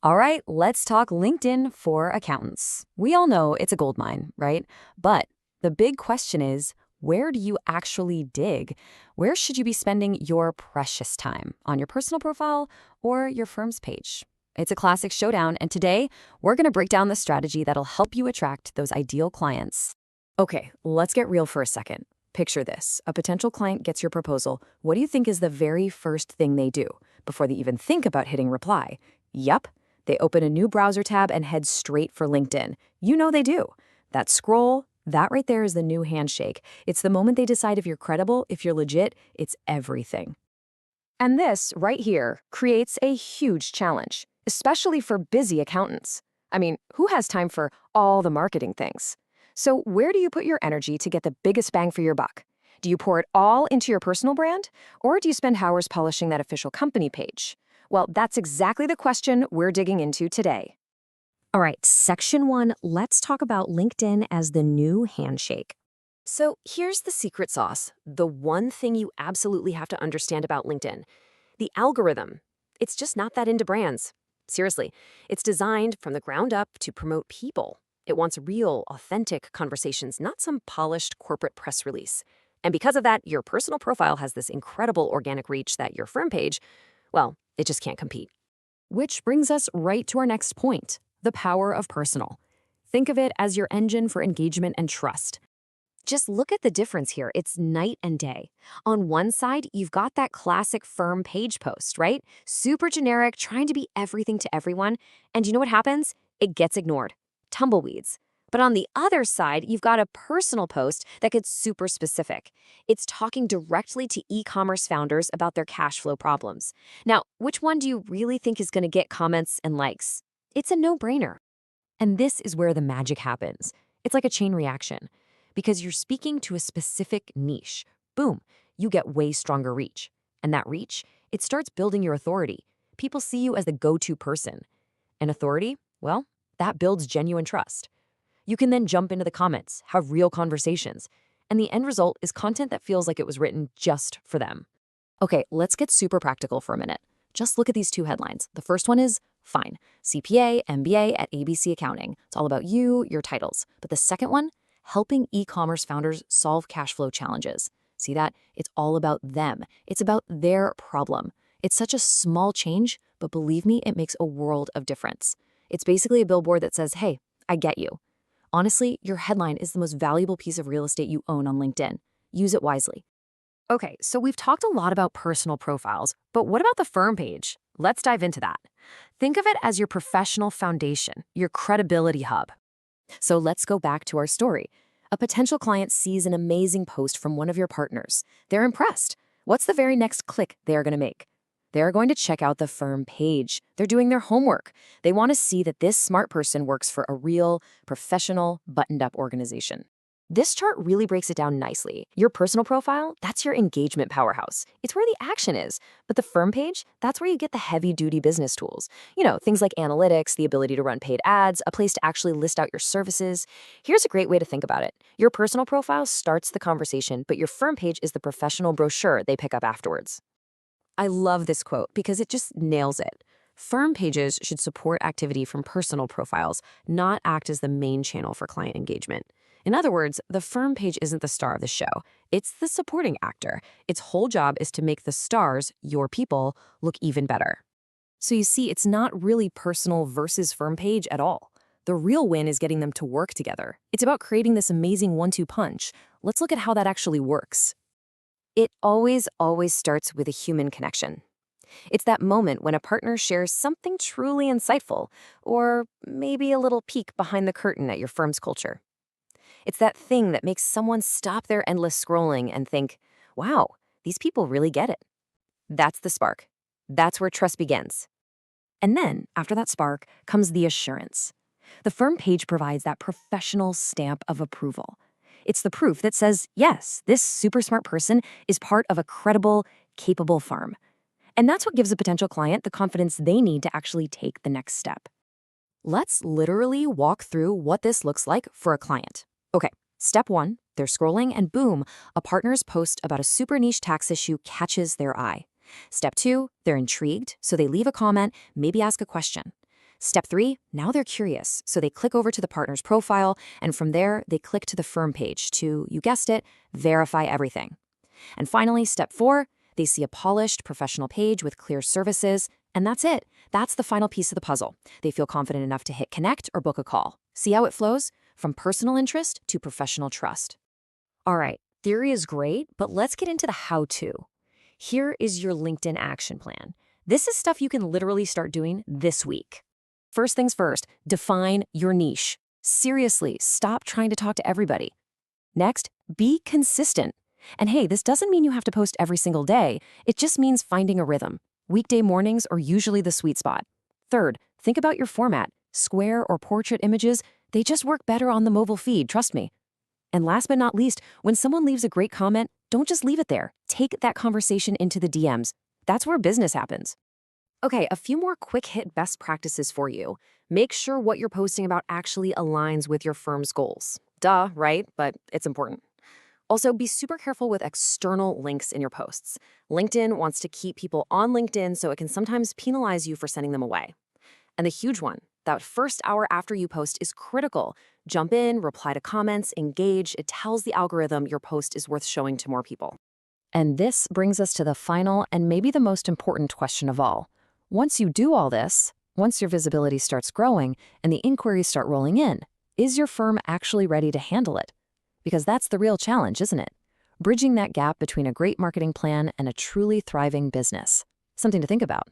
All right, let's talk LinkedIn for accountants. We all know it's a gold mine, right? But the big question is, where do you actually dig? Where should you be spending your precious time? On your personal profile or your firm's page? It's a classic showdown, and today we're going to break down the strategy that'll help you attract those ideal clients. Okay, let's get real for a second. Picture this. A potential client gets your proposal. What do you think is the very first thing they do before they even think about hitting reply? Yup. They open a new browser tab and head straight for LinkedIn. You know they do. That scroll, that right there is the new handshake. It's the moment they decide if you're credible, if you're legit, it's everything. And this, right here, creates a huge challenge, especially for busy accountants. I mean, who has time for all the marketing things? So where do you put your energy to get the biggest bang for your buck? Do you pour it all into your personal brand? Or do you spend hours polishing that official company page? Well, that's exactly the question we're digging into today. All right, section 1, let's talk about LinkedIn as the new handshake. So here's the secret sauce, the one thing you absolutely have to understand about LinkedIn. The algorithm. It's just not that into brands. Seriously, it's designed from the ground up to promote people. It wants real, authentic conversations, not some polished corporate press release. And because of that, your personal profile has this incredible organic reach that your firm page, well, it just can't compete. Which brings us right to our next point, the power of personal. Think of it as your engine for engagement and trust. Just look at the difference here. It's night and day. On one side, you've got that classic firm page post, right? Super generic, trying to be everything to everyone. And you know what happens? It gets ignored. Tumbleweeds. But on the other side, you've got a personal post that gets super specific. It's talking directly to e-commerce founders about their cash flow problems. Now, which one do you really think is going to get comments and likes? It's a no-brainer. And this is where the magic happens. It's like a chain reaction. Because you're speaking to a specific niche. Boom, you get way stronger reach. And that reach, it starts building your authority. People see you as the go-to person. And authority, well, that builds genuine trust. You can then jump into the comments, have real conversations, and the end result is content that feels like it was written just for them. Okay, let's get super practical for a minute. Just look at these two headlines. The first one is, fine, CPA, MBA at ABC Accounting. It's all about you, your titles. But the second one, helping e-commerce founders solve cash flow challenges. See that? It's all about them. It's about their problem. It's such a small change, but believe me, it makes a world of difference. It's basically a billboard that says, hey, I get you. Honestly, your headline is the most valuable piece of real estate you own on LinkedIn. Use it wisely. Okay, so we've talked a lot about personal profiles, but what about the firm page? Let's dive into that. Think of it as your professional foundation, your credibility hub. So let's go back to our story. A potential client sees an amazing post from one of your partners. They're impressed. What's the very next click they are going to make? They're going to check out the firm page. They're doing their homework. They want to see that this smart person works for a real, professional, buttoned-up organization. This chart really breaks it down nicely. Your personal profile, that's your engagement powerhouse. It's where the action is. But the firm page, that's where you get the heavy-duty business tools. You know, things like analytics, the ability to run paid ads, a place to actually list out your services. Here's a great way to think about it. Your personal profile starts the conversation, but your firm page is the professional brochure they pick up afterwards. I love this quote because it just nails it. Firm pages should support activity from personal profiles, not act as the main channel for client engagement. In other words, the firm page isn't the star of the show. It's the supporting actor. Its whole job is to make the stars, your people, look even better. So you see, it's not really personal versus firm page at all. The real win is getting them to work together. It's about creating this amazing one-two punch. Let's look at how that actually works. It always starts with a human connection. It's that moment when a partner shares something truly insightful, or maybe a little peek behind the curtain at your firm's culture. It's that thing that makes someone stop their endless scrolling and think, wow, these people really get it. That's the spark. That's where trust begins. And then, after that spark, comes the assurance. The firm page provides that professional stamp of approval. It's the proof that says, yes, this super smart person is part of a credible, capable firm. And that's what gives a potential client the confidence they need to actually take the next step. Let's literally walk through what this looks like for a client. Okay, step 1, they're scrolling and boom, a partner's post about a super niche tax issue catches their eye. Step 2, they're intrigued, so they leave a comment, maybe ask a question. Step 3, now they're curious, so they click over to the partner's profile, and from there, they click to the firm page to, you guessed it, verify everything. And finally, step 4, they see a polished, professional page with clear services, and that's it. That's the final piece of the puzzle. They feel confident enough to hit connect or book a call. See how it flows? From personal interest to professional trust. All right, theory is great, but let's get into the how-to. Here is your LinkedIn action plan. This is stuff you can literally start doing this week. First things first, define your niche. Seriously, stop trying to talk to everybody. Next, be consistent. And hey, this doesn't mean you have to post every single day. It just means finding a rhythm. Weekday mornings are usually the sweet spot. Third, think about your format. Square or portrait images, they just work better on the mobile feed, trust me. And last but not least, when someone leaves a great comment, don't just leave it there. Take that conversation into the DMs. That's where business happens. Okay, a few more quick hit best practices for you. Make sure what you're posting about actually aligns with your firm's goals. Duh, right? But it's important. Also, be super careful with external links in your posts. LinkedIn wants to keep people on LinkedIn, so it can sometimes penalize you for sending them away. And the huge one, that first hour after you post is critical. Jump in, reply to comments, engage. It tells the algorithm your post is worth showing to more people. And this brings us to the final and maybe the most important question of all. Once you do all this, once your visibility starts growing and the inquiries start rolling in, is your firm actually ready to handle it? Because that's the real challenge, isn't it? Bridging that gap between a great marketing plan and a truly thriving business. Something to think about.